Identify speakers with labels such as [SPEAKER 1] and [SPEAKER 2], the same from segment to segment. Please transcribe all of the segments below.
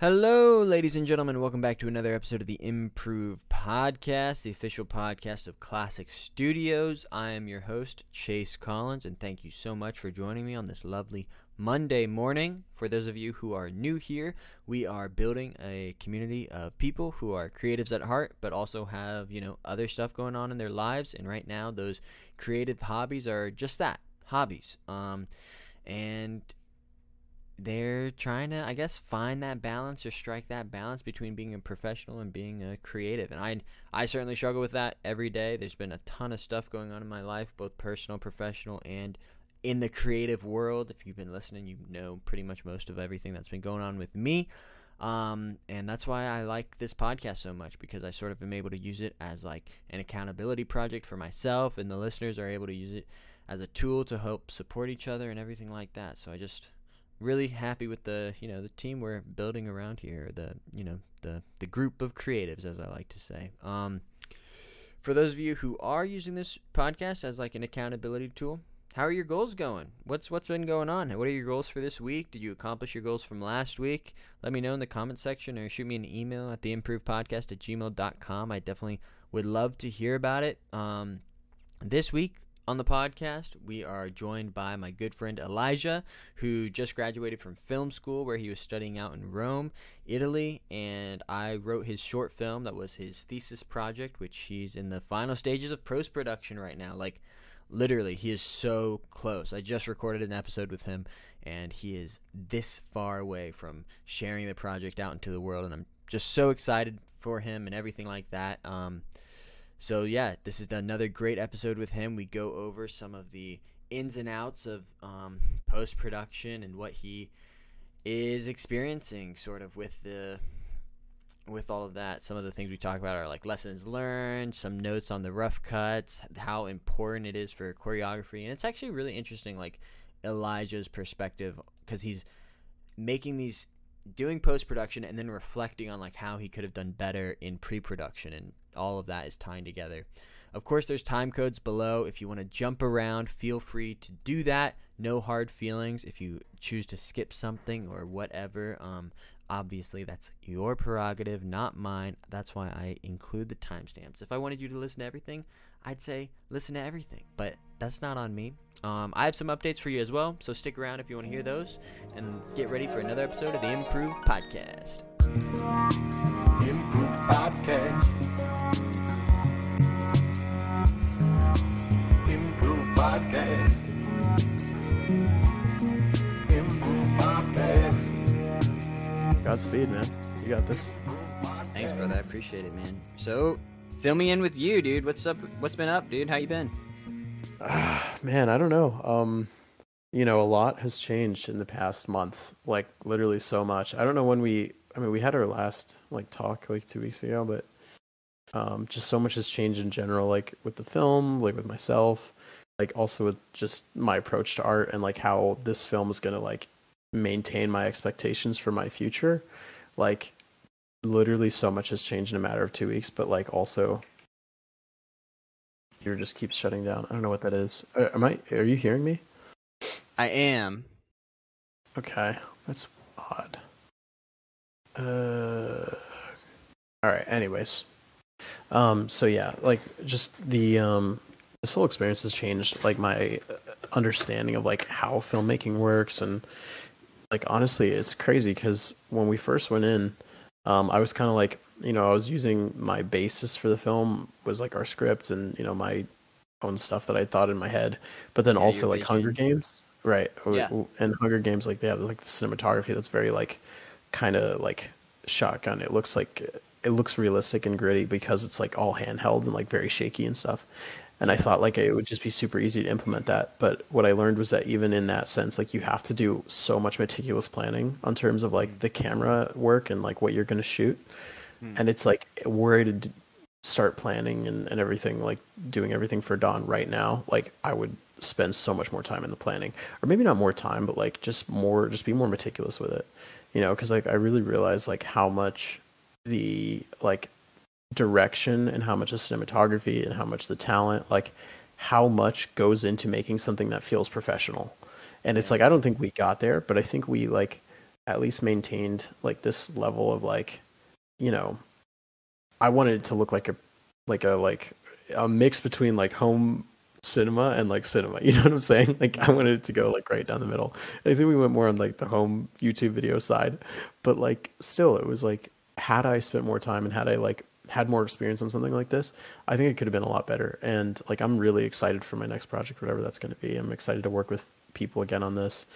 [SPEAKER 1] Hello, ladies and gentlemen. Welcome back to another episode of the Improve Podcast, the official podcast of Classic Studios. I am your host, Chase Collins, and thank you so much for joining me on this lovely Monday morning. For those of you who are new here, we are building a community of people who are creatives at heart, but also have, other stuff going on in their lives. And right now, those creative hobbies are just that, hobbies. And they're trying to, I guess, find that balance or strike that balance between being a professional and being a creative. And I certainly struggle with that every day. There's been a ton of stuff going on in my life, both personal, professional, and in the creative world. If you've been listening, you know pretty much most of everything that's been going on with me. And that's why I like this podcast so much, because I sort of am able to use it as like an accountability project for myself, and the listeners are able to use it as a tool to help support each other and everything like that. So I just really happy with the team we're building around here, the group of creatives, as I like to say. For those of you who are using this podcast as like an accountability tool, how are your goals going? What's been going on? What are your goals for this week? Did you accomplish your goals from last week? Let me know in the comment section, or shoot me an email at theimprovepodcast@gmail.com. I definitely would love to hear about it. This week on the podcast, we are joined by my good friend Elija, who just graduated from film school, where he was studying out in Rome, Italy, and I wrote his short film that was his thesis project, which he's in the final stages of post-production right now. Like, literally, he is so close. I just recorded an episode with him, and he is this far away from sharing the project out into the world, and I'm just so excited for him and everything like that. So yeah, this is another great episode with him. We go over some of the ins and outs of post-production and what he is experiencing sort of with all of that. Some of the things we talk about are like lessons learned, some notes on the rough cuts, how important it is for choreography. And it's actually really interesting, like Elijah's perspective, because he's doing post-production and then reflecting on like how he could have done better in pre-production, and all of that is tying together. Of course, there's time codes below. If you want to jump around, feel free to do that. No hard feelings if you choose to skip something or whatever. Obviously, that's your prerogative, not mine. That's why I include the timestamps. If I wanted you to listen to everything, I'd say listen to everything, but that's not on me. I have some updates for you as well, so stick around if you want to hear those, and get ready for another episode of the Improve Podcast.
[SPEAKER 2] Improve Podcast. Improve Podcast. Improve Podcast.
[SPEAKER 3] Godspeed, man. You got this.
[SPEAKER 1] Thanks, brother. I appreciate it, man. So, fill me in with you, dude. What's up? What's been up, dude? How you been?
[SPEAKER 3] Man, I don't know. A lot has changed in the past month. Like, literally so much. I don't know when we had our last talk 2 weeks ago, but just so much has changed in general, like with the film, like with myself, like also with just my approach to art, and like how this film is gonna like maintain my expectations for my future. Like, literally so much has changed in a matter of 2 weeks, but like also computer just keeps shutting down. I don't know what that is. Are you hearing me?
[SPEAKER 1] I am.
[SPEAKER 3] Okay, that's odd. All right, anyways. So yeah, like just this whole experience has changed like my understanding of like how filmmaking works. And like honestly, it's crazy because when we first went in, I was kind of like, I was using my basis for the film was like our script and my own stuff that I thought in my head, but then also like Hunger Games, right?
[SPEAKER 1] Yeah.
[SPEAKER 3] And Hunger Games, like they have like the cinematography that's very like kind of like shotgun. It looks realistic and gritty because it's like all handheld and like very shaky and stuff. And I thought like it would just be super easy to implement that. But what I learned was that even in that sense, like you have to do so much meticulous planning on terms of like the camera work and like what you're going to shoot. And it's like, were I to start planning and everything, like doing everything for Dawn right now, like I would spend so much more time in the planning, or maybe not more time, but like just be more meticulous with it, because like I really realized like how much the like direction and how much the cinematography and how much the talent, like how much goes into making something that feels professional. And it's like, I don't think we got there, but I think we like at least maintained like this level of like, you know, I wanted it to look like a mix between like home cinema and like cinema. You know what I'm saying? Like I wanted it to go like right down the middle. And I think we went more on like the home YouTube video side, but like still, it was like had I spent more time and had I like had more experience on something like this, I think it could have been a lot better. And like I'm really excited for my next project, whatever that's going to be. I'm excited to work with people again on this,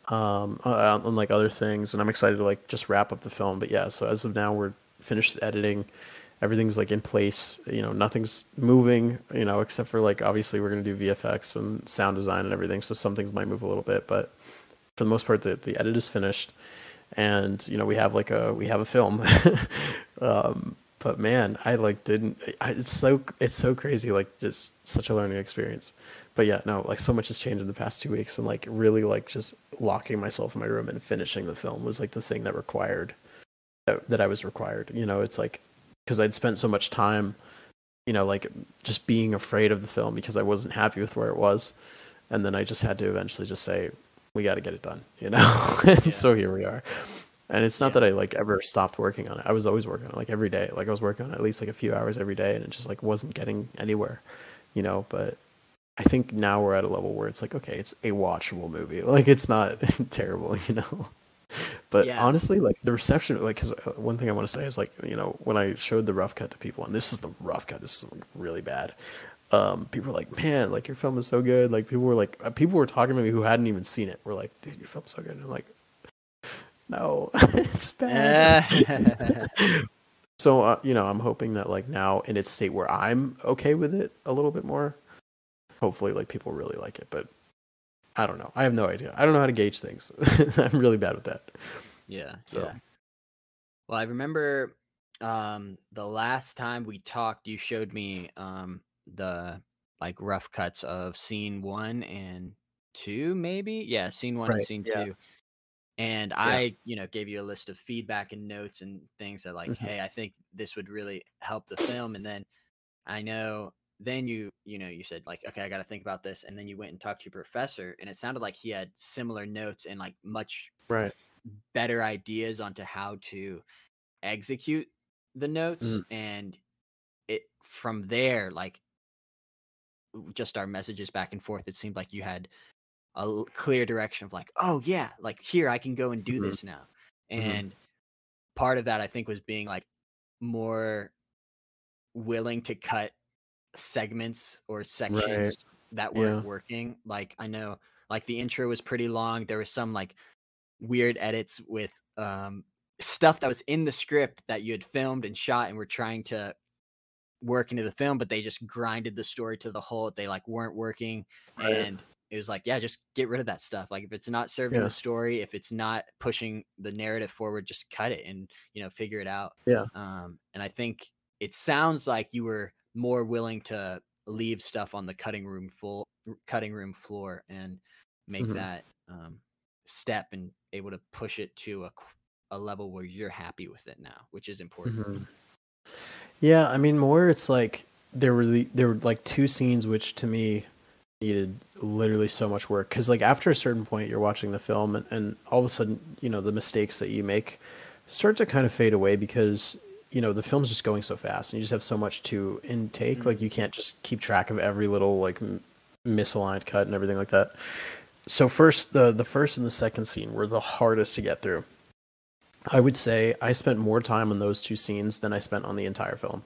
[SPEAKER 3] on like other things, and I'm excited to like just wrap up the film. But yeah, so as of now, we're finished editing. Everything's like in place, you know, nothing's moving, you know, except for like obviously we're going to do VFX and sound design and everything, so some things might move a little bit, but for the most part the edit is finished, and you know we have a film. But man, it's so crazy, like just such a learning experience. But yeah, no, like so much has changed in the past 2 weeks, and like really like just locking myself in my room and finishing the film was like the thing that I was required, you know. It's like because I'd spent so much time, you know, like just being afraid of the film because I wasn't happy with where it was. And then I just had to eventually just say, we got to get it done, you know? And so here we are. And it's not that I like ever stopped working on it. I was always working on it like every day. Like I was working on it at least like a few hours every day, and it just like wasn't getting anywhere, you know? But I think now we're at a level where it's like, okay, it's a watchable movie. Like it's not terrible, you know? But honestly, like the reception, like, because one thing I want to say is like, you know, when I showed the rough cut to people, and this is the rough cut, this is really bad. People were like, man, like your film is so good. Like people were talking to me who hadn't even seen it. We're like, dude, your film's so good. And I'm like, no, it's bad. So, you know, I'm hoping that like now in its state where I'm okay with it a little bit more, hopefully like people really like it. But I don't know. I have no idea. I don't know how to gauge things. I'm really bad with that.
[SPEAKER 1] Yeah.
[SPEAKER 3] So.
[SPEAKER 1] Yeah. Well, I remember the last time we talked, you showed me the like rough cuts of scene 1 and 2, maybe. Yeah, scene 1 and
[SPEAKER 3] Right.
[SPEAKER 1] scene
[SPEAKER 3] Yeah.
[SPEAKER 1] 2. And
[SPEAKER 3] Yeah.
[SPEAKER 1] I, you know, gave you a list of feedback and notes and things that like,
[SPEAKER 3] Mm-hmm.
[SPEAKER 1] hey, I think this would really help the film. And then I know then you said like, okay, I got to think about this. And then you went and talked to your professor, and it sounded like he had similar notes and like much
[SPEAKER 3] Right.
[SPEAKER 1] better ideas onto how to execute the notes.
[SPEAKER 3] Mm-hmm.
[SPEAKER 1] And it from there, like just our messages back and forth, it seemed like you had a clear direction of like, oh yeah, like here I can go and do
[SPEAKER 3] Mm-hmm.
[SPEAKER 1] this now.
[SPEAKER 3] Mm-hmm.
[SPEAKER 1] And part of that I think was being like more willing to cut segments or
[SPEAKER 3] Right.
[SPEAKER 1] sections that weren't
[SPEAKER 3] Yeah.
[SPEAKER 1] working. Like I know like the intro was pretty long. There was some like weird edits with stuff that was in the script that you had filmed and shot and were trying to work into the film, but they just grinded the story to the whole. They like weren't working,
[SPEAKER 3] Right.
[SPEAKER 1] and it was like, yeah, just get rid of that stuff. Like if it's not serving
[SPEAKER 3] Yeah.
[SPEAKER 1] the story, if it's not pushing the narrative forward, just cut it and figure it out.
[SPEAKER 3] Yeah.
[SPEAKER 1] And I think it sounds like you were more willing to leave stuff on the cutting room floor and make
[SPEAKER 3] Mm-hmm.
[SPEAKER 1] that step and able to push it to a level where you're happy with it now, which is important.
[SPEAKER 3] Mm-hmm. Yeah, I mean, more it's like there were like two scenes which to me needed literally so much work because like after a certain point you're watching the film and all of a sudden you know the mistakes that you make start to kind of fade away because you know the film's just going so fast and you just have so much to intake, like you can't just keep track of every little like misaligned cut and everything like that. So first the first and the second scene were the hardest to get through. I would say I spent more time on those two scenes than I spent on the entire film,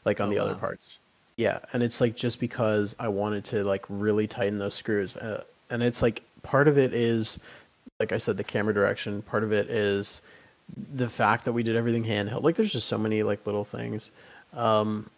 [SPEAKER 3] like on
[SPEAKER 1] Oh
[SPEAKER 3] the other
[SPEAKER 1] wow.
[SPEAKER 3] parts. Yeah, and it's like just because I wanted to like really tighten those screws, and it's like part of it is, like I said, the camera direction. Part of it is the fact that we did everything handheld. Like there's just so many like little things. Um,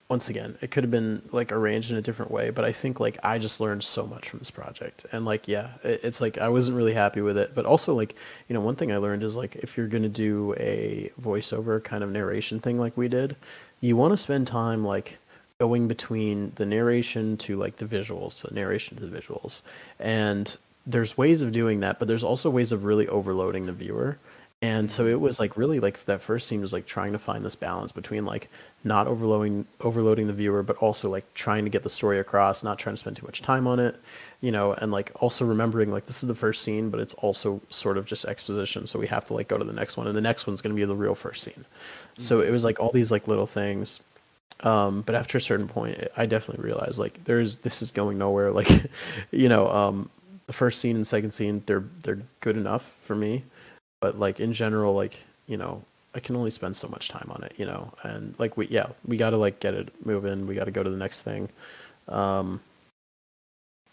[SPEAKER 3] Once again, it could have been like arranged in a different way, but I think like I just learned so much from this project. And like, yeah, it's like I wasn't really happy with it, but also like, you know, one thing I learned is like if you're going to do a voiceover kind of narration thing like we did, you want to spend time like going between the narration to like the visuals, the narration to the visuals. And there's ways of doing that, but there's also ways of really overloading the viewer. And so
[SPEAKER 1] Mm-hmm.
[SPEAKER 3] it was like really like that first scene was like trying to find this balance between like not overloading the viewer, but also like trying to get the story across, not trying to spend too much time on it, you know, and like also remembering like this is the first scene, but it's also sort of just exposition. So we have to like go to the next one, and the next one's going to be the real first scene. So it
[SPEAKER 1] Mm-hmm.
[SPEAKER 3] was like all these like little things. But after a certain point, I definitely realized like this is going nowhere. Like, you know, the first scene and second scene, they're good enough for me, but like in general, like, you know, I can only spend so much time on it, you know, and like we got to like get it moving. We got to go to the next thing. Um,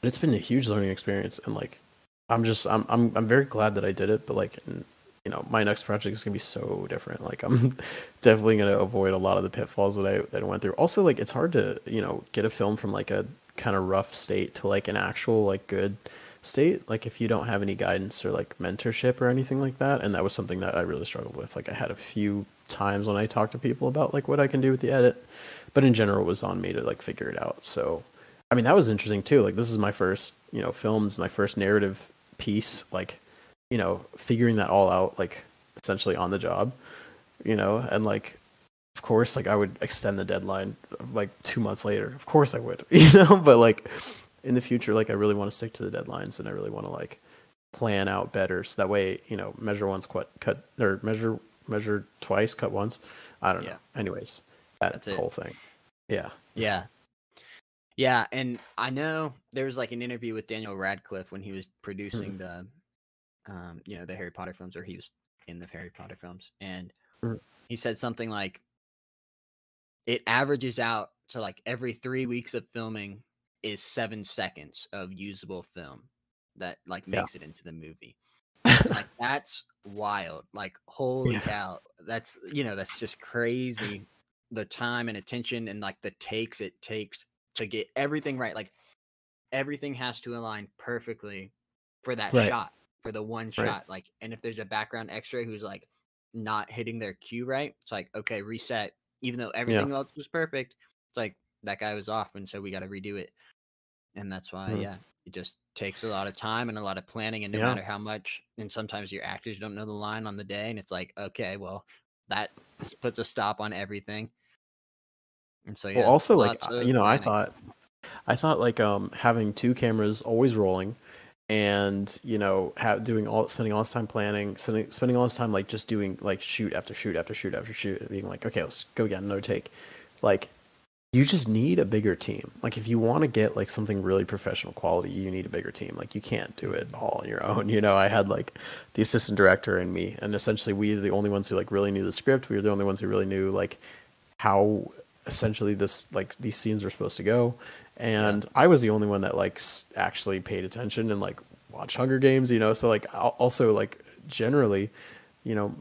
[SPEAKER 3] but it's been a huge learning experience, and like I'm very glad that I did it. But like, you know, my next project is gonna be so different. Like I'm definitely gonna avoid a lot of the pitfalls that I went through. Also, like it's hard to, you know, get a film from like a kind of rough state to like an actual like good state, like if you don't have any guidance or like mentorship or anything like that. And that was something that I really struggled with. Like I had a few times when I talked to people about like what I can do with the edit, but in general it was on me to like figure it out. So I mean that was interesting too. Like this is my first, you know, films, my first narrative piece, like, you know, figuring that all out like essentially on the job, you know, and like of course like I would extend the deadline like 2 months later. Of course I would, you know, but like in the future, like I really want to stick to the deadlines, and I really want to like plan out better so that way, you know, measure once, cut or measure twice, cut once. I don't know.
[SPEAKER 1] Yeah,
[SPEAKER 3] Anyways, that
[SPEAKER 1] that's it.
[SPEAKER 3] whole thing. Yeah.
[SPEAKER 1] Yeah. Yeah, and I know there was like an interview with Daniel Radcliffe when he was
[SPEAKER 3] Mhm.
[SPEAKER 1] producing the you know, the Harry Potter films, or he was in the Harry Potter films, and
[SPEAKER 3] Mhm.
[SPEAKER 1] he said something like it averages out to like every 3 weeks of filming is 7 seconds of usable film that like
[SPEAKER 3] Yeah.
[SPEAKER 1] makes it into the movie. And like that's wild. Like holy
[SPEAKER 3] Yeah.
[SPEAKER 1] cow. That's, you know, that's just crazy, the time and attention and like the takes it takes to get everything right. Like everything has to align perfectly for that
[SPEAKER 3] Right.
[SPEAKER 1] shot, for the one
[SPEAKER 3] Right.
[SPEAKER 1] shot. Like, and if there's a background extra who's like not hitting their cue right, it's like, okay, reset. Even though
[SPEAKER 3] Yeah.
[SPEAKER 1] everything else was perfect, it's like that guy was off, and so we got to redo it. And that's why,
[SPEAKER 3] Mhm.
[SPEAKER 1] yeah, it just takes a lot of time and a lot of planning. And no
[SPEAKER 3] Yeah.
[SPEAKER 1] matter how much, and sometimes your actors don't know the line on the day, and it's like, okay, well, that puts a stop on everything. And so,
[SPEAKER 3] Well,
[SPEAKER 1] yeah,
[SPEAKER 3] also like
[SPEAKER 1] lots of
[SPEAKER 3] you know,
[SPEAKER 1] planning.
[SPEAKER 3] I thought like having two cameras always rolling, and you know spending all this time planning, spending all this time like just doing like shoot after shoot after shoot after shoot, and being like, okay, let's go again, another take. Like you just need a bigger team. Like if you want to get like something really professional quality, you need a bigger team. Like you can't do it
[SPEAKER 1] Mhm.
[SPEAKER 3] all on your own. You know, I had like the assistant director and me, and essentially we were the only ones who like really knew the script. We were the only ones who really knew like how essentially this like these scenes were supposed to go.
[SPEAKER 1] Yeah.
[SPEAKER 3] And I was the only one that like actually paid attention and like watched Hunger Games, you know. So like also like generally, you know,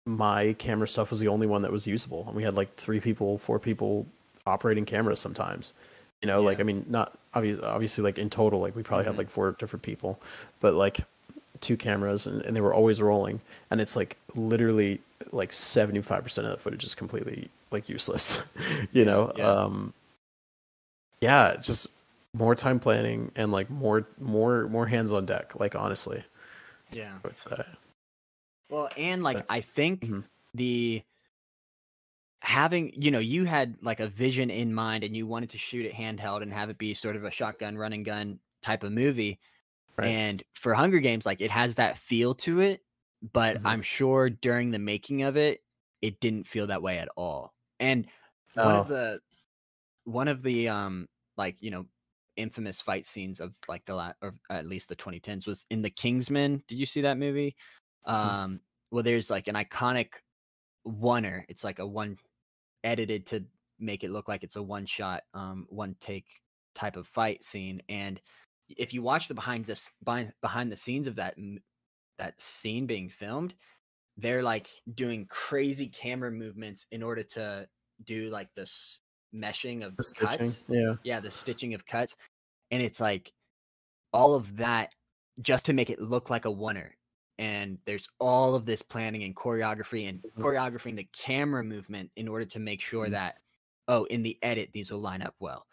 [SPEAKER 3] my camera stuff was the only one that was usable, and we had like 3 people, 4 people operating cameras sometimes. You know, like
[SPEAKER 1] Yeah.
[SPEAKER 3] I mean, not obviously like in total, like we probably had
[SPEAKER 1] Hmm.
[SPEAKER 3] like 4 different people, but like two cameras, and they were always rolling, and it's like literally like 75% of the footage is completely like useless. You
[SPEAKER 1] Yeah.
[SPEAKER 3] know,
[SPEAKER 1] Yeah.
[SPEAKER 3] yeah, just more time planning and like more hands on deck. Like honestly,
[SPEAKER 1] Yeah.
[SPEAKER 3] I would say.
[SPEAKER 1] Well, and like
[SPEAKER 3] But,
[SPEAKER 1] I think
[SPEAKER 3] mhm.
[SPEAKER 1] the having, you know, you had like a vision in mind and you wanted to shoot it handheld and have it be sort of a shotgun running gun type of movie.
[SPEAKER 3] Right.
[SPEAKER 1] And for Hunger Games, like it has that feel to it, but
[SPEAKER 3] Mhm.
[SPEAKER 1] I'm sure during the making of it, it didn't feel that way at all. And one of
[SPEAKER 3] Oh.
[SPEAKER 1] the one of the like, you know, infamous fight scenes of like or at least the 2010s was in the Kingsman. Did you see that movie?
[SPEAKER 3] Mhm.
[SPEAKER 1] Um well, there's like an iconic oneer. It's like a one edited to make it look like it's a one shot, one take type of fight scene. And if you watch the behind the scenes of that scene being filmed, they're like doing crazy camera movements in order to do like this meshing of
[SPEAKER 3] The stitching.
[SPEAKER 1] cuts.
[SPEAKER 3] Yeah.
[SPEAKER 1] Yeah, the stitching of cuts. And it's like all of that just to make it look like a oneer. And there's all of this planning and choreography and
[SPEAKER 3] Mhm.
[SPEAKER 1] choreographing the camera movement in order to make sure
[SPEAKER 3] Mhm.
[SPEAKER 1] that, oh, in the edit these will line up well.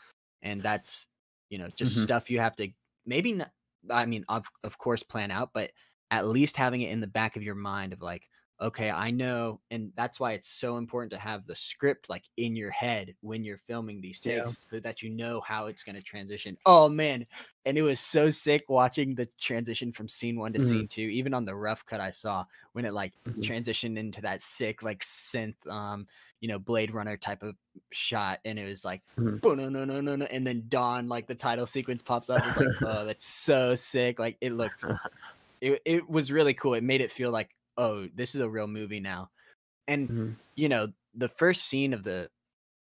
[SPEAKER 1] And that's, you know, just
[SPEAKER 3] Mhm.
[SPEAKER 1] stuff you have to maybe not, I mean, of course plan out, but at least having it in the back of your mind of like, okay, I know. And that's why it's so important to have the script like in your head when you're filming these
[SPEAKER 3] Yeah.
[SPEAKER 1] takes so that you know how it's going to transition. Oh man. And it was so sick watching the transition from scene one to
[SPEAKER 3] Mhm,
[SPEAKER 1] scene two, even on the rough cut I saw when it like
[SPEAKER 3] mhm,
[SPEAKER 1] transitioned into that sick, like synth, Blade Runner type of shot. And it was like,
[SPEAKER 3] mhm.
[SPEAKER 1] no, no, no, no, no. And then Dawn, like the title sequence pops up. It's like, oh, that's so sick. Like it was really cool. It made it feel like, oh, this is a real movie now. And
[SPEAKER 3] Mhm,
[SPEAKER 1] the first scene of the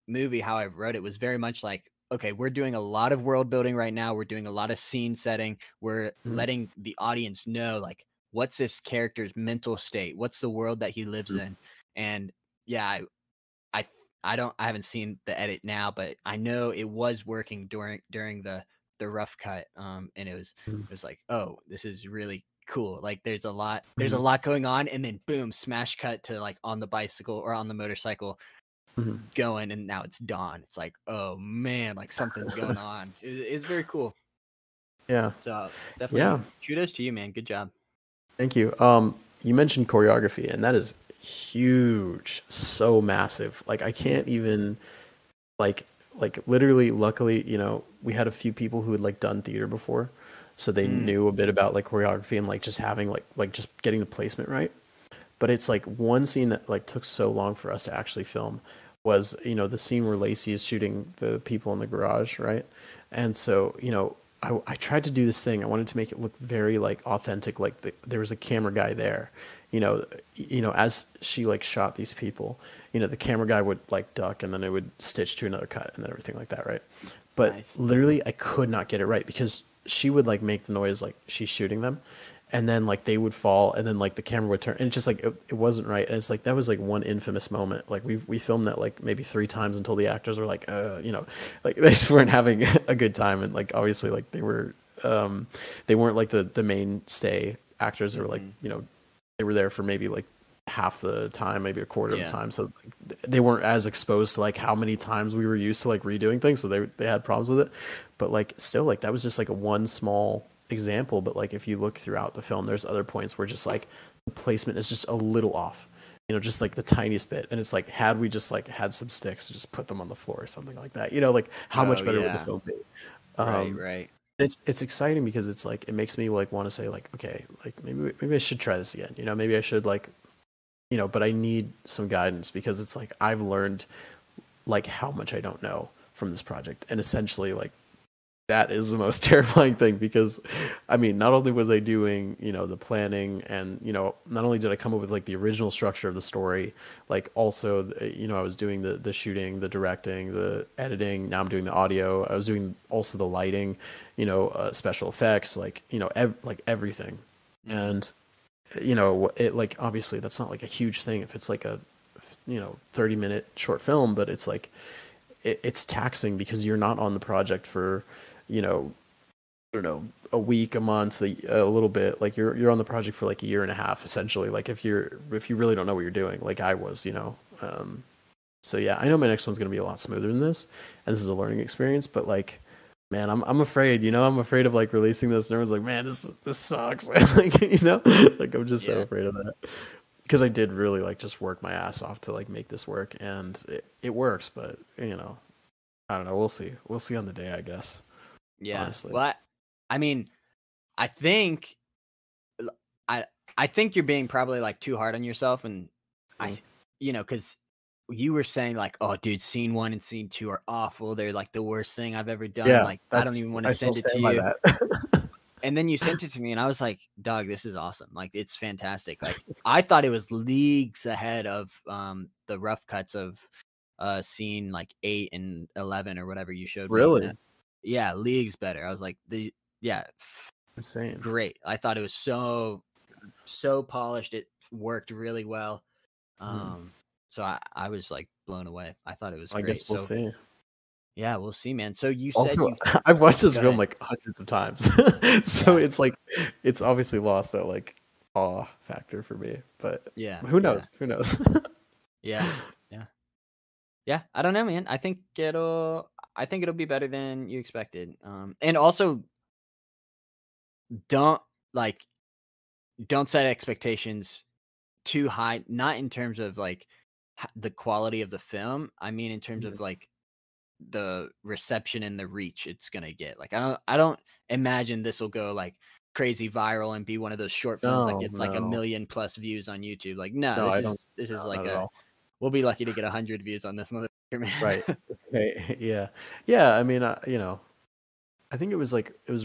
[SPEAKER 1] movie, how I wrote it was very much like, okay, we're doing a lot of world building right now. We're doing a lot of scene setting. We're
[SPEAKER 3] mhm,
[SPEAKER 1] letting the audience know like what's this character's mental state? What's the world that he lives
[SPEAKER 3] mhm,
[SPEAKER 1] in? And yeah, I I haven't seen the edit now, but I know it was working during the rough cut. And
[SPEAKER 3] mhm,
[SPEAKER 1] it was like, oh, this is really cool. Like there's a
[SPEAKER 3] mhm,
[SPEAKER 1] lot going on, and then boom, smash cut to like on the bicycle or on the motorcycle
[SPEAKER 3] mhm.
[SPEAKER 1] going, and now it's dawn. It's like, oh man, like something's going on. It's very cool.
[SPEAKER 3] Yeah,
[SPEAKER 1] So definitely
[SPEAKER 3] yeah.
[SPEAKER 1] kudos to you, man. Good job.
[SPEAKER 3] Thank you. You mentioned choreography, and that is huge, so massive. Like I can't even like literally. Luckily, we had a few people who had like done theater before, so they
[SPEAKER 1] Mm,
[SPEAKER 3] knew a bit about like choreography and like just having like just getting the placement right. But it's like one scene that like took so long for us to actually film was, the scene where Lacey is shooting the people in the garage, right? And so, I tried to do this thing. I wanted to make it look very like authentic, like there was a camera guy there. As she like shot these people, the camera guy would like duck and then it would stitch to another cut and then everything like that, right? But
[SPEAKER 1] nice.
[SPEAKER 3] literally I could not get it right because she would like make the noise like she's shooting them and then like they would fall and then like the camera would turn and it's just like it wasn't right and it's like that was like one infamous moment like we filmed that like maybe 3 times until the actors were like like they just weren't having a good time and like obviously like they weren't like the mainstay actors. They were like
[SPEAKER 1] Hmm.
[SPEAKER 3] they were there for maybe like half the time, maybe a quarter of the
[SPEAKER 1] Yeah.
[SPEAKER 3] time, so like, they weren't as exposed to like how many times we were used to like redoing things, so they had problems with it. But like still like that was just like a one small example, but like if you look throughout the film there's other points where just like the placement is just a little off, just like the tiniest bit, and it's like had we just like had some sticks to just put them on the floor or something like that, like how
[SPEAKER 1] Oh
[SPEAKER 3] much better would the
[SPEAKER 1] yeah.
[SPEAKER 3] film be?
[SPEAKER 1] Right.
[SPEAKER 3] um
[SPEAKER 1] Right.
[SPEAKER 3] it's exciting because it's like it makes me like want to say like okay, like maybe I should try this again, maybe I should like but I need some guidance because it's like I've learned like how much I don't know from this project. And essentially like that is the most terrifying thing because I mean, not only was I doing, the planning and, not only did I come up with like the original structure of the story, like also, I was doing the shooting, the directing, the editing. Now I'm doing the audio. I was doing also the lighting, special effects, like, like everything.
[SPEAKER 1] Mm.
[SPEAKER 3] And it like obviously that's not like a huge thing if it's like a 30-minute short film, but it's like it's taxing because you're not on the project for you know I don't know, a week, a month, a little bit. Like you're on the project for like a year and a half essentially, like if you really don't know what you're doing like I was. So yeah, I know my next one's going to be a lot smoother than this, and this is a learning experience, but like man, I'm afraid, I'm afraid of like releasing this and everyone's like, man, this sucks. Like, like I'm just so
[SPEAKER 1] Yeah.
[SPEAKER 3] afraid of that. Because I did really like just work my ass off to like make this work and it works, but I don't know, we'll see. We'll see on the day, I guess.
[SPEAKER 1] Yeah.
[SPEAKER 3] Honestly.
[SPEAKER 1] Well, I mean, I think I I think you're being probably like too hard on yourself, and I,
[SPEAKER 3] Mm.
[SPEAKER 1] because you were saying like, oh, dude, scene one and scene two are awful. They're like the worst thing I've ever done.
[SPEAKER 3] Yeah,
[SPEAKER 1] Like, I don't even want to
[SPEAKER 3] I still
[SPEAKER 1] send it to
[SPEAKER 3] stand by
[SPEAKER 1] you.
[SPEAKER 3] that.
[SPEAKER 1] And then you sent it to me, and I was like, dog, this is awesome. Like, it's fantastic. Like, I thought it was leagues ahead of the rough cuts of scene like 8 and 11 or whatever you showed me.
[SPEAKER 3] Really?
[SPEAKER 1] Yeah, leagues better. I was like, yeah,
[SPEAKER 3] Insane.
[SPEAKER 1] great. I thought it was so polished. It worked really well.
[SPEAKER 3] Hmm.
[SPEAKER 1] So I was like blown away. I thought it was
[SPEAKER 3] I guess
[SPEAKER 1] great.
[SPEAKER 3] we'll
[SPEAKER 1] So
[SPEAKER 3] see.
[SPEAKER 1] yeah, we'll see, man. So you said
[SPEAKER 3] Also,
[SPEAKER 1] you
[SPEAKER 3] I've watched this
[SPEAKER 1] go
[SPEAKER 3] film
[SPEAKER 1] ahead.
[SPEAKER 3] like hundreds of times. So
[SPEAKER 1] Yeah,
[SPEAKER 3] it's like it's obviously lost that like awe factor for me. But
[SPEAKER 1] yeah,
[SPEAKER 3] who
[SPEAKER 1] yeah,
[SPEAKER 3] knows? Who knows?
[SPEAKER 1] yeah, yeah, yeah. I don't know, man. I think it'll be better than you expected. And also don't like don't set expectations too high, not in terms of like the quality of the film. I mean, in terms of like the reception and the reach it's gonna get. Like I don't imagine this will go like crazy viral and be one of those short films that
[SPEAKER 3] No,
[SPEAKER 1] gets like a
[SPEAKER 3] no,
[SPEAKER 1] million plus views on YouTube. Like no,
[SPEAKER 3] no, I don't.
[SPEAKER 1] this is
[SPEAKER 3] No,
[SPEAKER 1] like
[SPEAKER 3] not at
[SPEAKER 1] a
[SPEAKER 3] all.
[SPEAKER 1] we'll be lucky to get 100 views on this motherfucker,
[SPEAKER 3] Right.
[SPEAKER 1] man.
[SPEAKER 3] Okay. Yeah. Yeah. I mean, you know, I think it was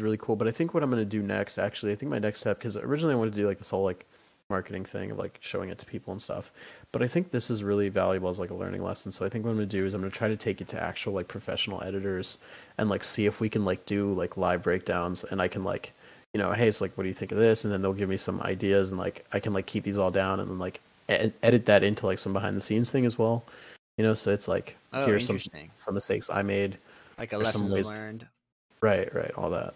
[SPEAKER 3] really cool. But I think what I'm gonna do next, actually, I think my next step, because originally I wanted to do like this whole like marketing thing of like showing it to people and stuff. But I think this is really valuable as like a learning lesson. So I think what I'm gonna do is I'm gonna try to take it to actual like professional editors and like see if we can like do like live breakdowns, and I can like, you know, hey, it's like, what do you think of this? And then they'll give me some ideas, and like I can like keep these all down and then like edit that into like some behind the scenes thing as well. You know, so it's like
[SPEAKER 1] Oh,
[SPEAKER 3] here's
[SPEAKER 1] interesting.
[SPEAKER 3] some mistakes I made,
[SPEAKER 1] Like a
[SPEAKER 3] or some
[SPEAKER 1] lessons
[SPEAKER 3] ways,
[SPEAKER 1] learned.
[SPEAKER 3] right, right, all that.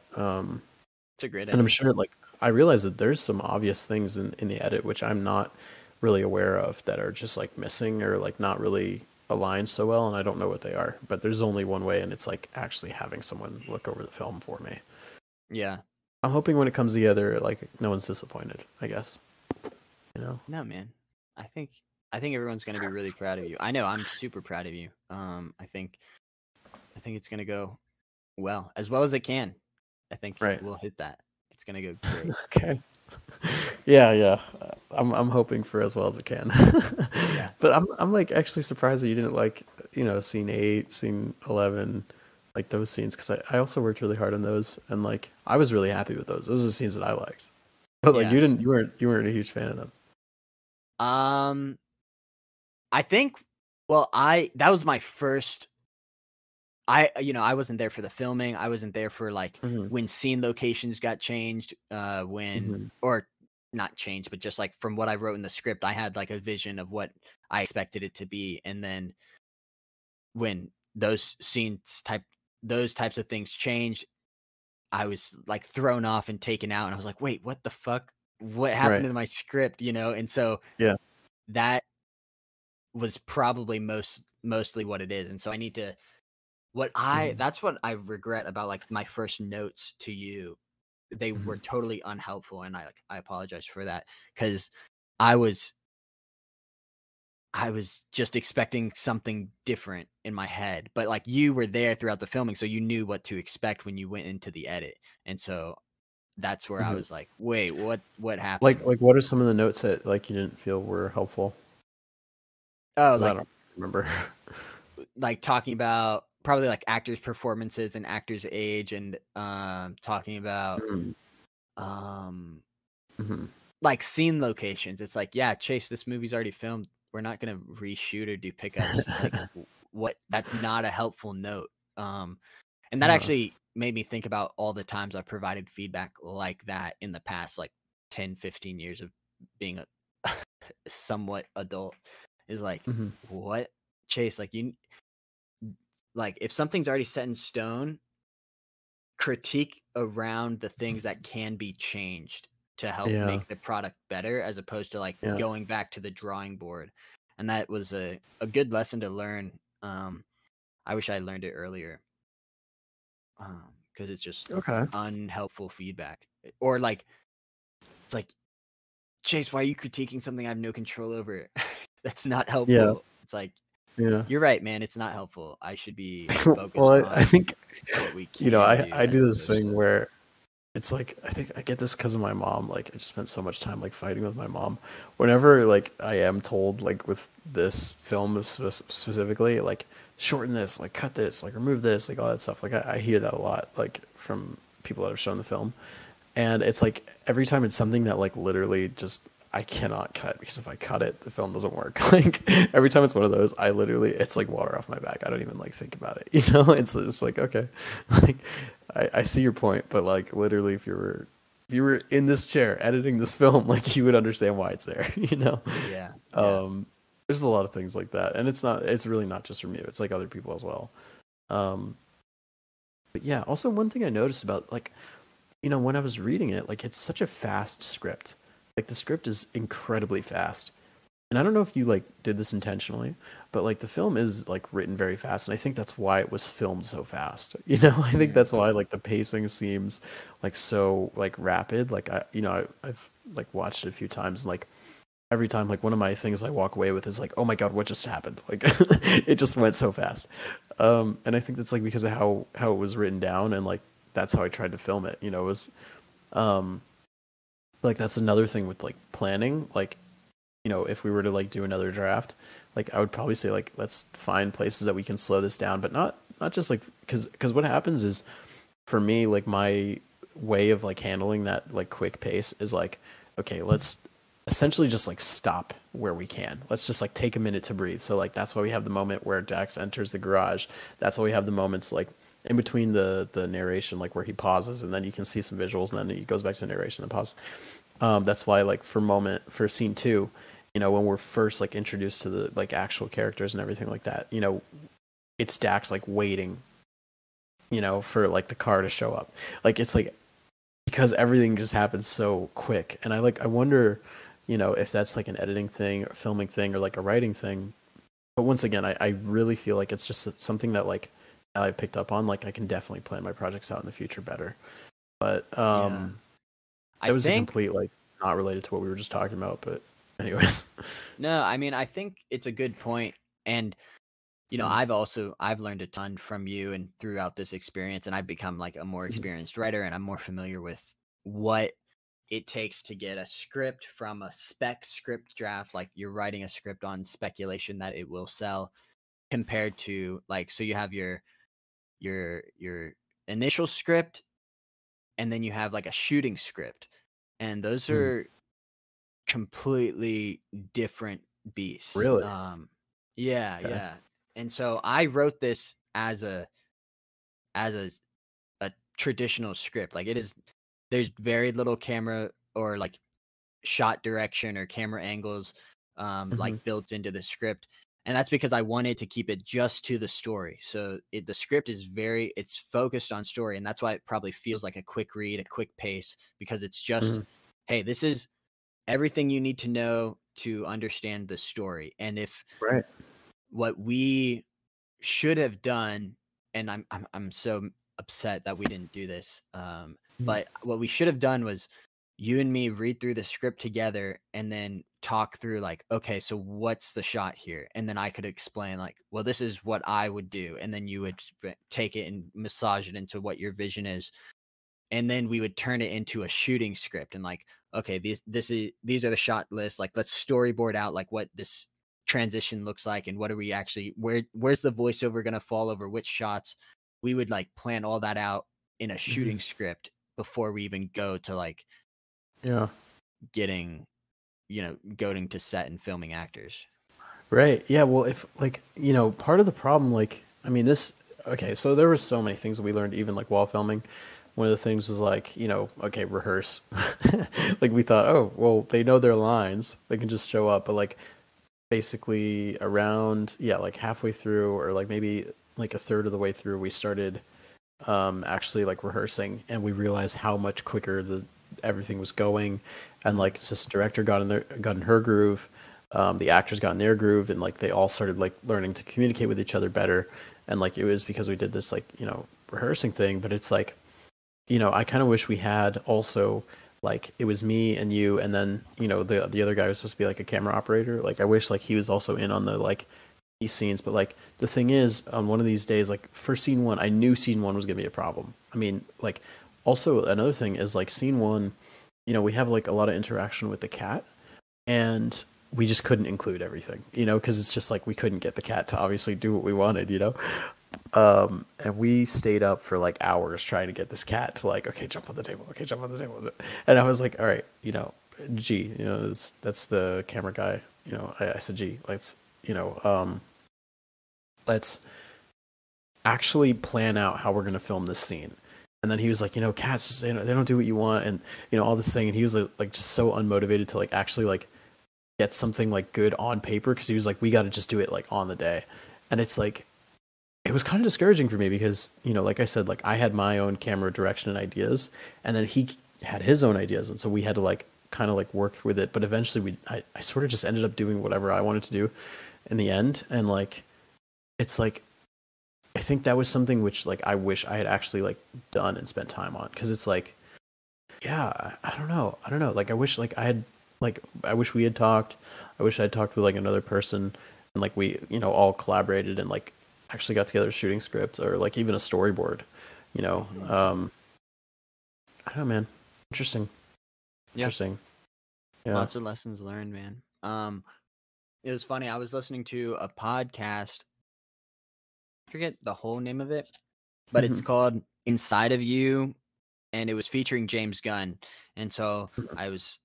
[SPEAKER 1] It's a great
[SPEAKER 3] And I'm
[SPEAKER 1] idea.
[SPEAKER 3] sure like I realize that there's some obvious things in the edit which I'm not really aware of that are just like missing or like not really aligned so well, and I don't know what they are. But there's only one way, and it's like actually having someone look over the film for me.
[SPEAKER 1] Yeah.
[SPEAKER 3] I'm hoping when it comes together, like no one's disappointed, I guess. You know?
[SPEAKER 1] No, man. I think everyone's gonna be really proud of you. I know I'm super proud of you. I think it's gonna go well as it can. I think
[SPEAKER 3] Right.
[SPEAKER 1] we'll hit that. It's gonna go great.
[SPEAKER 3] Okay. Yeah, yeah. I'm hoping for as well as it can.
[SPEAKER 1] Yeah.
[SPEAKER 3] But I'm like actually surprised that you didn't like, you know, scene 8, scene 11, like those scenes, because I also worked really hard on those, and like I was really happy with those. Those are the scenes that I liked. But like
[SPEAKER 1] Yeah.
[SPEAKER 3] you weren't a huge fan of them.
[SPEAKER 1] Um, I think. Well, that was my first. I wasn't there for the filming. I wasn't there for like
[SPEAKER 3] Hmm.
[SPEAKER 1] when scene locations got changed. When
[SPEAKER 3] Hmm.
[SPEAKER 1] or not changed, but just like from what I wrote in the script, I had like a vision of what I expected it to be, and then when those types of things changed, I was like thrown off and taken out, and I was like, wait, what the fuck? What happened
[SPEAKER 3] Right.
[SPEAKER 1] to my script? And so
[SPEAKER 3] Yeah.
[SPEAKER 1] that was probably mostly what it is. And so I need to
[SPEAKER 3] Hmm.
[SPEAKER 1] that's what I regret about like my first notes to you. They were
[SPEAKER 3] Hmm.
[SPEAKER 1] totally unhelpful, and I apologize for that, because I was I was just expecting something different in my head. But like you were there throughout the filming, so you knew what to expect when you went into the edit. And so that's where I
[SPEAKER 3] Hmm.
[SPEAKER 1] was like, wait, what happened?
[SPEAKER 3] Like what are some of the notes that like you didn't feel were helpful?
[SPEAKER 1] Oh,
[SPEAKER 3] 'Cause I
[SPEAKER 1] like
[SPEAKER 3] don't remember.
[SPEAKER 1] talking about probably like actors' performances and actors' age, and talking about
[SPEAKER 3] Mm-hmm.
[SPEAKER 1] um
[SPEAKER 3] Mm-hmm.
[SPEAKER 1] like scene locations. It's like, yeah, Chase, this movie's already filmed. We're not gonna reshoot or do pickups. Like what that's not a helpful note. And that
[SPEAKER 3] Uh-huh.
[SPEAKER 1] actually made me think about all the times I've provided feedback like that in the past, like 10, 15 years of being a somewhat adult. Is like,
[SPEAKER 3] Hmm.
[SPEAKER 1] what, Chase, like you like if something's already set in stone, critique around the things that can be changed to help
[SPEAKER 3] Yeah.
[SPEAKER 1] make the product better, as opposed to like
[SPEAKER 3] Yeah.
[SPEAKER 1] going back to the drawing board. And that was a good lesson to learn. I wish I learned it earlier, because it's just
[SPEAKER 3] Okay.
[SPEAKER 1] unhelpful feedback. Or like, it's like, Chase, why are you critiquing something I have no control over? That's not
[SPEAKER 3] Yeah.
[SPEAKER 1] helpful. It's like,
[SPEAKER 3] Yeah.
[SPEAKER 1] you're right, man. It's not helpful. I should be
[SPEAKER 3] Well,
[SPEAKER 1] focused
[SPEAKER 3] I
[SPEAKER 1] on
[SPEAKER 3] think,
[SPEAKER 1] what we
[SPEAKER 3] you know,
[SPEAKER 1] can do
[SPEAKER 3] I
[SPEAKER 1] as
[SPEAKER 3] do this
[SPEAKER 1] opposed
[SPEAKER 3] thing
[SPEAKER 1] to.
[SPEAKER 3] where it's like I think I get this because of my mom. Like I just spent so much time like fighting with my mom. Whenever like I am told like with this film specifically, like shorten this, like cut this, like remove this, like all that stuff. Like I hear that a lot, like from people that have shown the film, and it's like every time it's something that like literally just I cannot cut, because if I cut it, the film doesn't work. Like every time it's one of those, I literally it's like water off my back. I don't even like think about it. You know, it's just like okay, like I see your point, but like literally, if you were in this chair editing this film, like you would understand why it's there. You know,
[SPEAKER 1] Yeah, yeah.
[SPEAKER 3] um, there's a lot of things like that, and it's really not just from you. It's like other people as well. Um, but yeah, also one thing I noticed about like you know, when I was reading it, like it's such a fast script. Like the script is incredibly fast. And I don't know if you like did this intentionally, but like the film is like written very fast, and I think that's why it was filmed so fast. You know, I think
[SPEAKER 1] Mm.
[SPEAKER 3] that's why like the pacing seems like so like rapid. Like I've like watched it a few times, and like every time, like one of my things I walk away with is like, oh my God, what just happened? Like it just went so fast. And I think that's like because of how it was written down, and like that's how I tried to film it. You know, it was um like that's another thing with like planning. Like, you know, if we were to like do another draft, like I would probably say like let's find places that we can slow this down, but not just like because what happens is for me, like my way of like handling that like quick pace is like, okay, let's essentially just like stop where we can. Let's just like take a minute to breathe. So like that's why we have the moment where Dax enters the garage. That's why we have the moments like in between the narration, like where he pauses and then you can see some visuals and then he goes back to narration and pause. That's why like for scene two, you know, when we're first like introduced to the like actual characters and everything like that, you know, it's Dax like waiting, you know, for like the car to show up. Like it's like because everything just happens so quick. And I wonder, you know, if that's like an editing thing or filming thing or like a writing thing. But once again, I really feel like it's just something that like I picked up on. Like I can definitely plan my projects out in the future better. But
[SPEAKER 1] Yeah. I
[SPEAKER 3] that was a
[SPEAKER 1] think
[SPEAKER 3] complete like not related to what we were just talking about. But anyways,
[SPEAKER 1] no, I mean, I think it's a good point. And you know,
[SPEAKER 3] Mm,
[SPEAKER 1] I've learned a ton from you and throughout this experience, and I've become like a more
[SPEAKER 3] mhm,
[SPEAKER 1] experienced writer, and I'm more familiar with what it takes to get a script from a spec script draft, like you're writing a script on speculation that it will sell, compared to like, so you have your initial script, and then you have like a shooting script, and those
[SPEAKER 3] mm.
[SPEAKER 1] are completely different beasts.
[SPEAKER 3] Really?
[SPEAKER 1] Yeah,
[SPEAKER 3] Okay.
[SPEAKER 1] yeah. And so I wrote this as a traditional script. Like it is, there's very little camera or like shot direction or camera angles
[SPEAKER 3] Hmm.
[SPEAKER 1] like built into the script. And that's because I wanted to keep it just to the story. So the script is it's focused on story, and that's why it probably feels like a quick read, a quick pace, because it's just,
[SPEAKER 3] Hmm.
[SPEAKER 1] hey, this is everything you need to know to understand the story. And if
[SPEAKER 3] Right.
[SPEAKER 1] what we should have done, and I'm so upset that we didn't do this.
[SPEAKER 3] Mhm.
[SPEAKER 1] But what we should have done was you and me read through the script together and then talk through like, okay, so what's the shot here? And then I could explain like, well, this is what I would do, and then you would take it and massage it into what your vision is, and then we would turn it into a shooting script and like, okay, these are the shot lists, like let's storyboard out like what this transition looks like, and what are we actually, where's the voiceover going to fall over which shots. We would like plan all that out in a
[SPEAKER 3] Hmm.
[SPEAKER 1] shooting script before we even go to like
[SPEAKER 3] Yeah.
[SPEAKER 1] getting, you know, going to set and filming actors.
[SPEAKER 3] Right. Yeah. Well, if like, you know, part of the problem, like, I mean, okay, so there were so many things that we learned even like while filming. One of the things was like, you know, okay, rehearse. Like we thought, oh, well, they know their lines. They can just show up. But like basically around, yeah, like halfway through or like maybe like a third of the way through, we started actually like rehearsing and we realized how much quicker the everything was going, and like assistant director got in her groove, the actors got in their groove, and like they all started like learning to communicate with each other better. And like it was because we did this like, you know, rehearsing thing. But it's like, you know, I kind of wish we had also like it was me and you, and then you know the other guy was supposed to be like a camera operator. Like I wish like he was also in on the like these scenes. But like the thing is, on one of these days, like for scene one, I knew scene one was gonna be a problem. I mean, like also another thing is like scene one, you know, we have like a lot of interaction with the cat, and we just couldn't include everything, you know, because it's just like we couldn't get the cat to obviously do what we wanted, you know. And we stayed up for like hours trying to get this cat to like, okay, jump on the table, okay, jump on the table. And I was like, all right, you know, G, you know, that's the camera guy, you know. I said, G, let's, you know, let's actually plan out how we're gonna film this scene. And then he was like, you know, cats just, you know, they don't do what you want, and you know all this thing. And he was like just so unmotivated to like actually like get something like good on paper, because he was like, we got to just do it like on the day. And it's like it was kind of discouraging for me because, you know, like I said, like I had my own camera direction and ideas, and then he had his own ideas, and so we had to like kind of like work with it. But eventually I sort of just ended up doing whatever I wanted to do in the end. And like it's like I think that was something which like I wish I had actually like done and spent time on, because it's like, yeah, I don't know, like I wish like I had like I wish we had talked. I wish I'd talked with like another person, and like we, all collaborated and like actually got together a shooting script or like even a storyboard. You know, I don't know, man. Interesting.
[SPEAKER 1] Yeah.
[SPEAKER 3] Interesting. Yeah.
[SPEAKER 1] Lots of lessons learned, man. It was funny. I was listening to a podcast. I forget the whole name of it, but it's called Inside of You, and it was featuring James Gunn. And so I was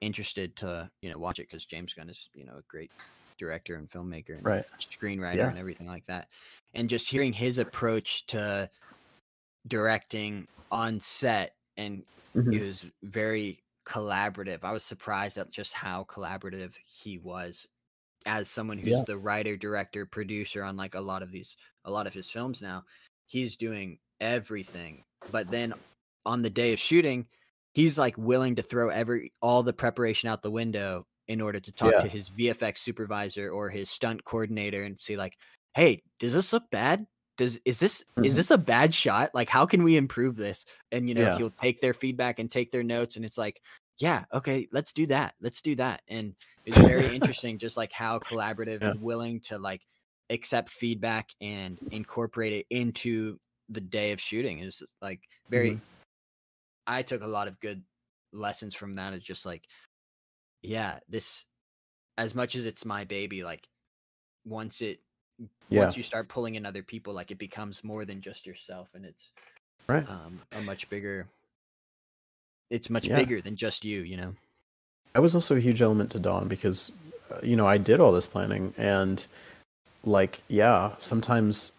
[SPEAKER 1] interested to, watch it because James Gunn is, a great director and filmmaker and
[SPEAKER 3] Right.
[SPEAKER 1] screenwriter
[SPEAKER 3] Yeah.
[SPEAKER 1] and everything like that. And just hearing his approach to directing on set, and it was very collaborative. I was surprised at just how collaborative he was as someone who's
[SPEAKER 3] Yeah.
[SPEAKER 1] the writer, director, producer on like a lot of his films now. He's doing everything. But then on the day of shooting, he's like willing to throw all the preparation out the window in order to talk
[SPEAKER 3] Yeah.
[SPEAKER 1] to his VFX supervisor or his stunt coordinator and see like, "Hey, does this look bad? Is this a bad shot? Like, how can we improve this?" And
[SPEAKER 3] Yeah.
[SPEAKER 1] he'll take their feedback and take their notes, and it's like, "Yeah, okay, let's do that. Let's do that." And it's very interesting, just like how collaborative
[SPEAKER 3] Yeah.
[SPEAKER 1] and willing to like accept feedback and incorporate it into the day of shooting is like very. I took a lot of good lessons from that. It's just like, yeah, this, as much as it's my baby, like once
[SPEAKER 3] Yeah.
[SPEAKER 1] you start pulling in other people, like it becomes more than just yourself, and it's
[SPEAKER 3] Right.
[SPEAKER 1] a much bigger. It's much
[SPEAKER 3] Yeah.
[SPEAKER 1] bigger than just you,
[SPEAKER 3] That was also a huge element to Dawn because, I did all this planning and, like, yeah, sometimes,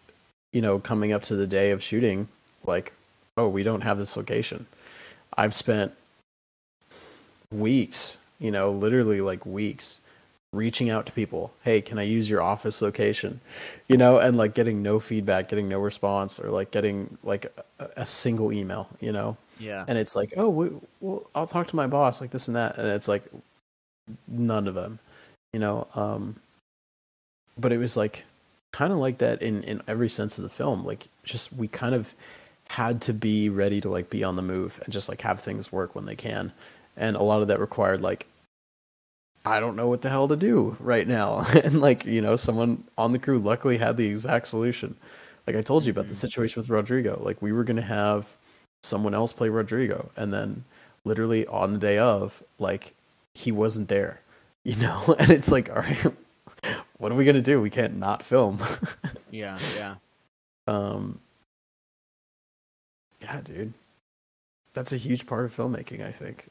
[SPEAKER 3] coming up to the day of shooting, like, oh, we don't have this location. I've spent weeks, literally like weeks, reaching out to people. Hey, can I use your office location? And like getting no feedback, getting no response, or like getting like a single email.
[SPEAKER 1] Yeah.
[SPEAKER 3] And it's like, oh, well, I'll talk to my boss, like this and that, and it's like none of them. But it was like kind of like that in every sense of the film. Like just we kind of had to be ready to like be on the move and just like have things work when they can. And a lot of that required like, I don't know what the hell to do right now. And like, someone on the crew luckily had the exact solution. Like I told you about the situation with Rodrigo. Like we were going to have someone else play Rodrigo. And then literally on the day of, like he wasn't there, and it's like, all right, what are we going to do? We can't not film.
[SPEAKER 1] Yeah.
[SPEAKER 3] Yeah, dude. That's a huge part of filmmaking, I think.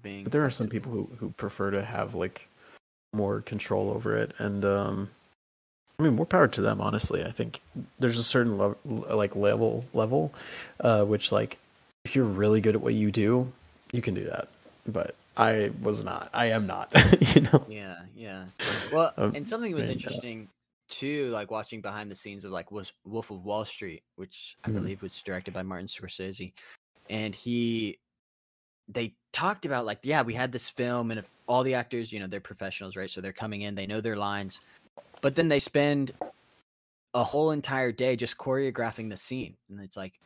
[SPEAKER 1] Being
[SPEAKER 3] But there are some
[SPEAKER 1] flexible.
[SPEAKER 3] people who prefer to have like more control over it, and I mean, more power to them. Honestly, I think there's a certain level, which like if you're really good at what you do, you can do that. But I was not. I am not.
[SPEAKER 1] Yeah. Well, and something was
[SPEAKER 3] and,
[SPEAKER 1] interesting too, like watching behind the scenes of like was Wolf of Wall Street, which I believe was directed by Martin Scorsese, and they talked about like, yeah, we had this film, and if all the actors, they're professionals, right? So they're coming in, they know their lines, but then they spend a whole entire day just choreographing the scene, and it's like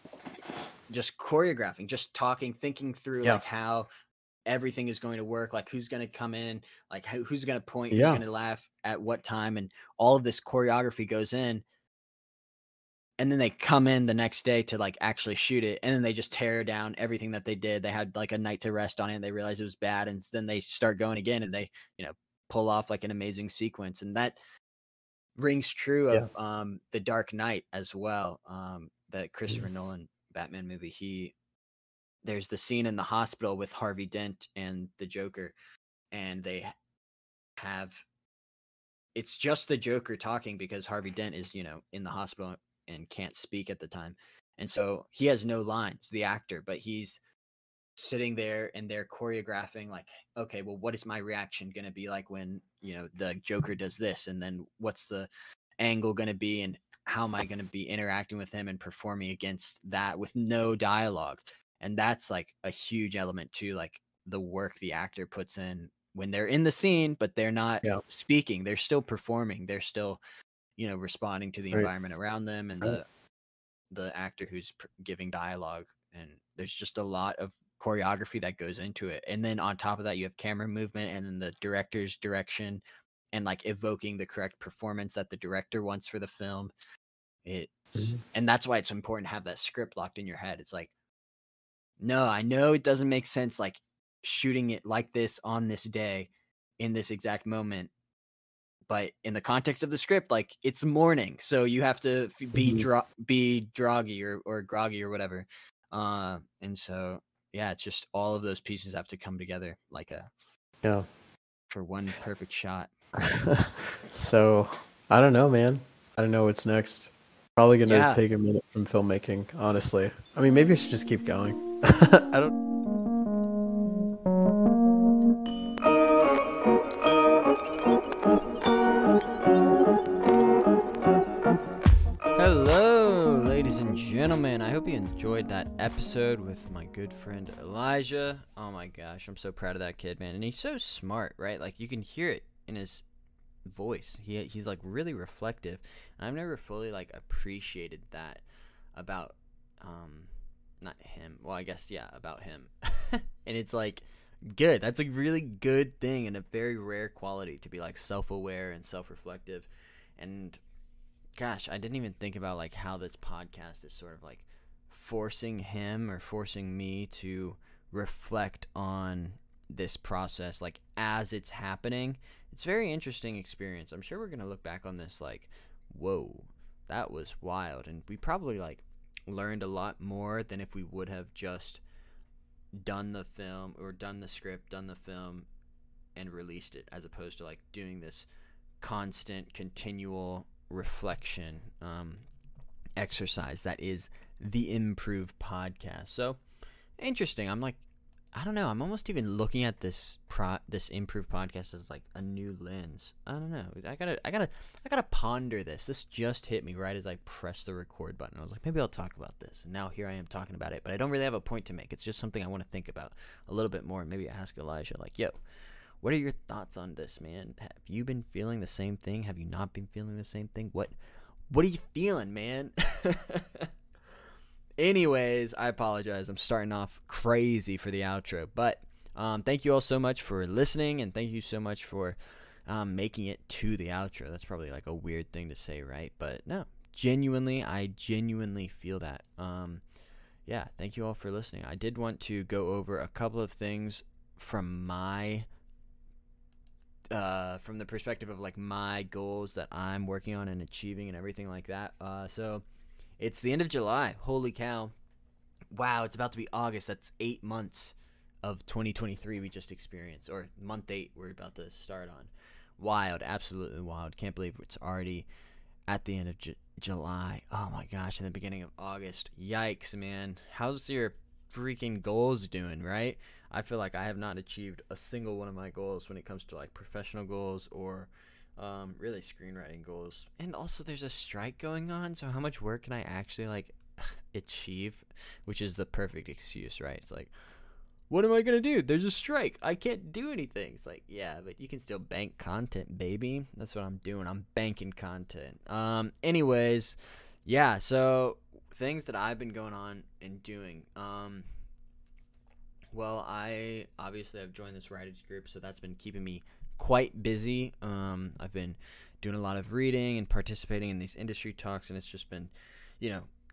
[SPEAKER 1] just choreographing, just talking, thinking through like how everything is going to work, like who's going to come in, like who's going to point, who's going to laugh at what time, and all of this choreography goes in, and then they come in the next day to like actually shoot it, and then they just tear down everything that they did. They had like a night to rest on it, and they realize it was bad, and then they start going again, and they pull off like an amazing sequence. And that rings true of The Dark Knight as well, the Christopher Nolan Batman movie. There's the scene in the hospital with Harvey Dent and the Joker, and it's just the Joker talking because Harvey Dent is, in the hospital and can't speak at the time. And so he has no lines, the actor, but he's sitting there and they're choreographing like, okay, well, what is my reaction going to be like when, the Joker does this? And then what's the angle going to be? And how am I going to be interacting with him and performing against that with no dialogue? And that's like a huge element too, like the work the actor puts in when they're in the scene, but they're not speaking. They're still performing. They're still, responding to the environment around them and the actor who's giving dialogue. And there's just a lot of choreography that goes into it. And then on top of that, you have camera movement and then the director's direction and like evoking the correct performance that the director wants for the film. And that's why it's important to have that script locked in your head. It's like, no, I know it doesn't make sense like shooting it like this on this day in this exact moment, but in the context of the script, like it's morning, so you have to be groggy or groggy or whatever. And so yeah, it's just all of those pieces have to come together like
[SPEAKER 3] Yeah.
[SPEAKER 1] for one perfect shot.
[SPEAKER 3] So I don't know, man. I don't know what's next. Probably gonna
[SPEAKER 1] Yeah.
[SPEAKER 3] take a minute from filmmaking, honestly. I mean, maybe I should just keep going. I don't.
[SPEAKER 1] Hello, ladies and gentlemen. I hope you enjoyed that episode with my good friend Elijah. Oh my gosh, I'm so proud of that kid, man. And he's so smart, right? Like you can hear it in his voice. He's like really reflective. And I've never fully like appreciated that about not him. Well, I guess yeah, about him. And it's like good. That's a really good thing and a very rare quality to be like self-aware and self-reflective. And gosh, I didn't even think about like how this podcast is sort of like forcing him or forcing me to reflect on this process like as it's happening. It's a very interesting experience. I'm sure we're going to look back on this like, whoa, that was wild. And we probably like learned a lot more than if we would have just done the film or done the script, done the film and released it, as opposed to like doing this constant continual reflection exercise that is the Improve podcast. So interesting. I'm like, I don't know, I'm almost even looking at this Improve podcast as like a new lens. I don't know, I gotta ponder this just hit me right as I pressed the record button. I was like, maybe I'll talk about this, and now here I am talking about it, but I don't really have a point to make. It's just something I want to think about a little bit more, and maybe ask Elijah like, yo, what are your thoughts on this, man? Have you been feeling the same thing? Have you not been feeling the same thing? What are you feeling, man? Anyways, I apologize. I'm starting off crazy for the outro. But thank you all so much for listening, and thank you so much for making it to the outro. That's probably like a weird thing to say, right? But no, I genuinely feel that. Yeah, thank you all for listening. I did want to go over a couple of things from from the perspective of like my goals that I'm working on and achieving and everything like that. So it's the end of July. Holy cow. Wow, it's about to be August. That's 8 months of 2023 we just experienced, or month 8 we're about to start on. Wild, absolutely wild. Can't believe it's already at the end of July. Oh my gosh, in the beginning of August. Yikes, man. How's your freaking goals doing, right? I feel like I have not achieved a single one of my goals when it comes to like professional goals or really screenwriting goals. And also there's a strike going on, so how much work can I actually like achieve? Which is the perfect excuse, right? It's like, what am I gonna do? There's a strike, I can't do anything. It's like, yeah, but you can still bank content, baby. That's what I'm doing. I'm banking content. Anyways, yeah, so things that I've been going on and doing. Well, I obviously have joined this writers group, so that's been keeping me quite busy. I've been doing a lot of reading and participating in these industry talks, and it's just been,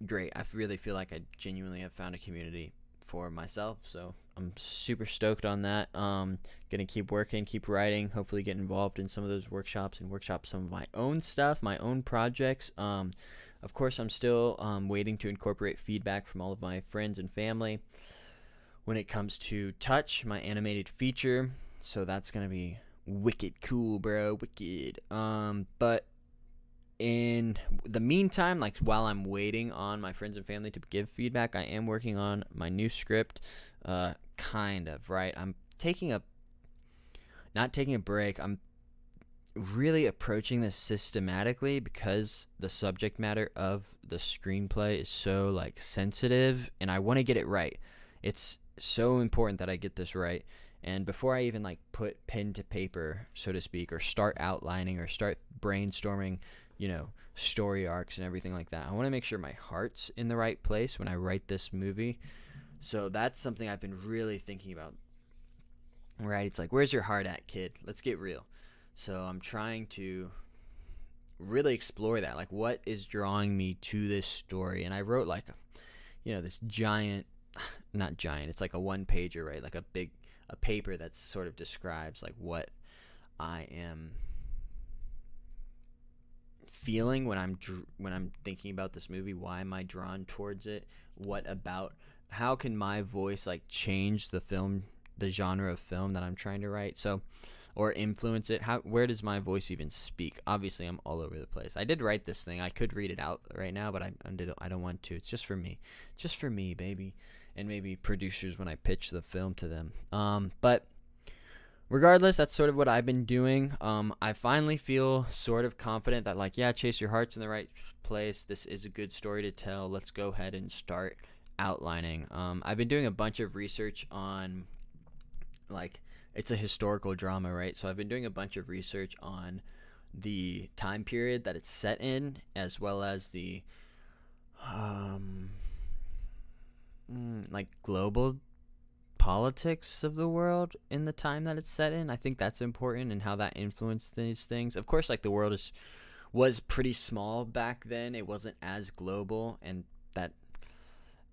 [SPEAKER 1] great. I really feel like I genuinely have found a community for myself, so I'm super stoked on that. Gonna keep working, keep writing, hopefully get involved in some of those workshops and workshop some of my own stuff, my own projects. Of course, I'm still waiting to incorporate feedback from all of my friends and family when it comes to Touch, my animated feature. So that's going to be wicked cool, bro. Wicked. But in the meantime, like while I'm waiting on my friends and family to give feedback, I am working on my new script. Kind of, right? I'm not taking a break. I'm really approaching this systematically because the subject matter of the screenplay is so like sensitive, and I want to get it right. It's so important that I get this right. And before I even like put pen to paper, so to speak, or start outlining or start brainstorming, story arcs and everything like that, I want to make sure my heart's in the right place when I write this movie. So that's something I've been really thinking about. Right? It's like, where's your heart at, kid? Let's get real. So I'm trying to really explore that. Like, what is drawing me to this story? And I wrote like, this giant, not giant, it's like a one-pager, right? Like a paper that sort of describes like what I am feeling when I'm thinking about this movie. Why am I drawn towards it? How can my voice like change the genre of film that I'm trying to write, or influence it? Where does my voice even speak? Obviously, I'm all over the place. I did write this thing. I could read it out right now, but I don't want to. It's just for me. Just for me, baby. And maybe producers when I pitch the film to them. But regardless, that's sort of what I've been doing. I finally feel sort of confident that, like, yeah, Chase, your heart's in the right place. This is a good story to tell. Let's go ahead and start outlining. I've been doing a bunch of research on, like, it's a historical drama, right? So I've been doing a bunch of research on the time period that it's set in, as well as the like global politics of the world in the time that it's set in. I think that's important, and how that influenced these things. Of course, like, the world was pretty small back then. It wasn't as global, and that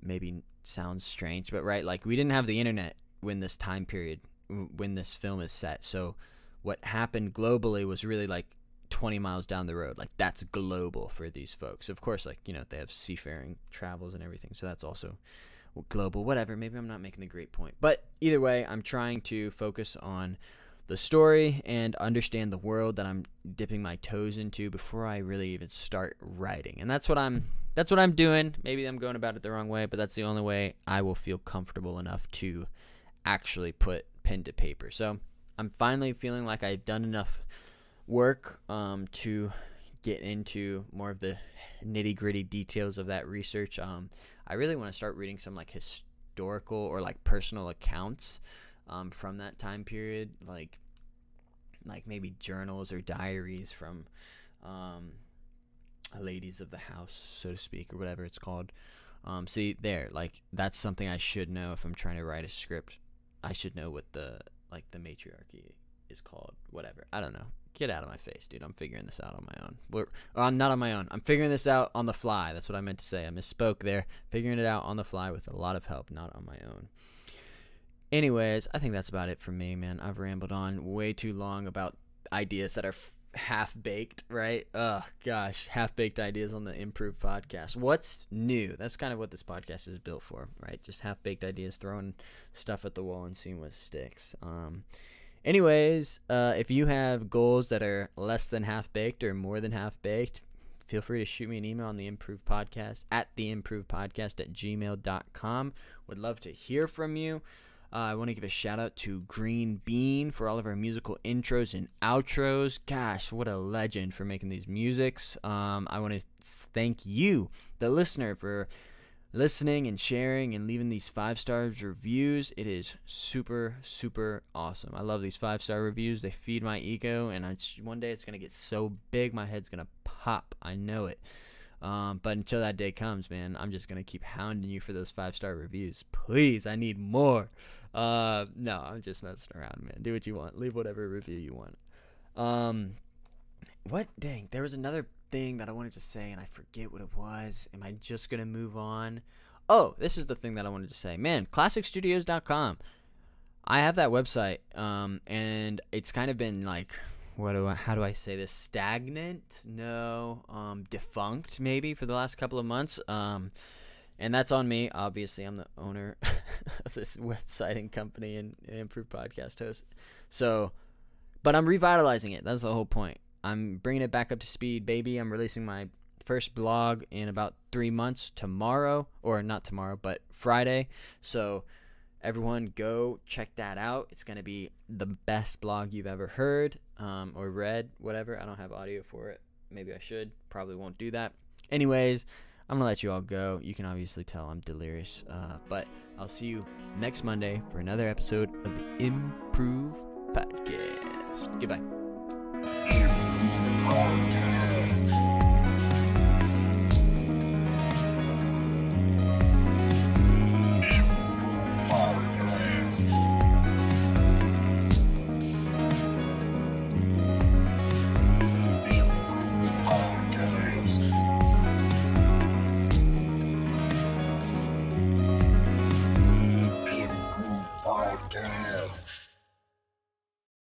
[SPEAKER 1] maybe sounds strange, but right, like, we didn't have the internet when this time period, when this film is set. So what happened globally was really like 20 miles down the road. Like, that's global for these folks. Of course, like, they have seafaring travels and everything, so that's also global. Whatever, maybe I'm not making a great point, but either way, I'm trying to focus on the story and understand the world that I'm dipping my toes into before I really even start writing. And that's what I'm doing. Maybe I'm going about it the wrong way, but that's the only way I will feel comfortable enough to actually put pen to paper. So I'm finally feeling like I've done enough work to get into more of the nitty-gritty details of that research. I really want to start reading some like historical or like personal accounts from that time period, like maybe journals or diaries from ladies of the house, so to speak, or whatever it's called. See there, like, that's something I should know if I'm trying to write a script. I should know what the matriarchy is called. Whatever. I don't know. Get out of my face, dude. I'm figuring this out on my own. Not on my own. I'm figuring this out on the fly. That's what I meant to say. I misspoke there. Figuring it out on the fly with a lot of help, not on my own. Anyways, I think that's about it for me, man. I've rambled on way too long about ideas that are half-baked, right? Oh, gosh. Half-baked ideas on the Improve podcast. What's new? That's kind of what this podcast is built for, right? Just half-baked ideas, throwing stuff at the wall and seeing what sticks. Anyways, if you have goals that are less than half-baked or more than half-baked, feel free to shoot me an email on the Improve Podcast at theimprovepodcast@gmail.com. Would love to hear from you. I want to give a shout out to Green Bean for all of our musical intros and outros. Gosh, what a legend for making these musics. I want to thank you, the listener, for listening and sharing and leaving these 5-star reviews. It is super, super awesome. I love these 5-star reviews. They feed my ego, and one day it's going to get so big my head's going to pop. I know it. But until that day comes, man, I'm just going to keep hounding you for those 5-star reviews. Please, I need more. No, I'm just messing around, man. Do what you want. Leave whatever review you want. Dang, there was another thing that I wanted to say, and I forget what it was. Am I just going to move on? Oh, this is the thing that I wanted to say. Man, classicstudios.com. I have that website, and it's kind of been like, how do I say this? Stagnant? No. Defunct, maybe, for the last couple of months. And that's on me. Obviously, I'm the owner of this website and company and Improved Podcast host. So, but I'm revitalizing it. That's the whole point. I'm bringing it back up to speed, baby. I'm releasing my first blog in about 3 months tomorrow. Or not tomorrow, but Friday. So everyone go check that out. It's going to be the best blog you've ever heard or read, whatever. I don't have audio for it. Maybe I should. Probably won't do that. Anyways, I'm going to let you all go. You can obviously tell I'm delirious. But I'll see you next Monday for another episode of the Improve Podcast. Goodbye.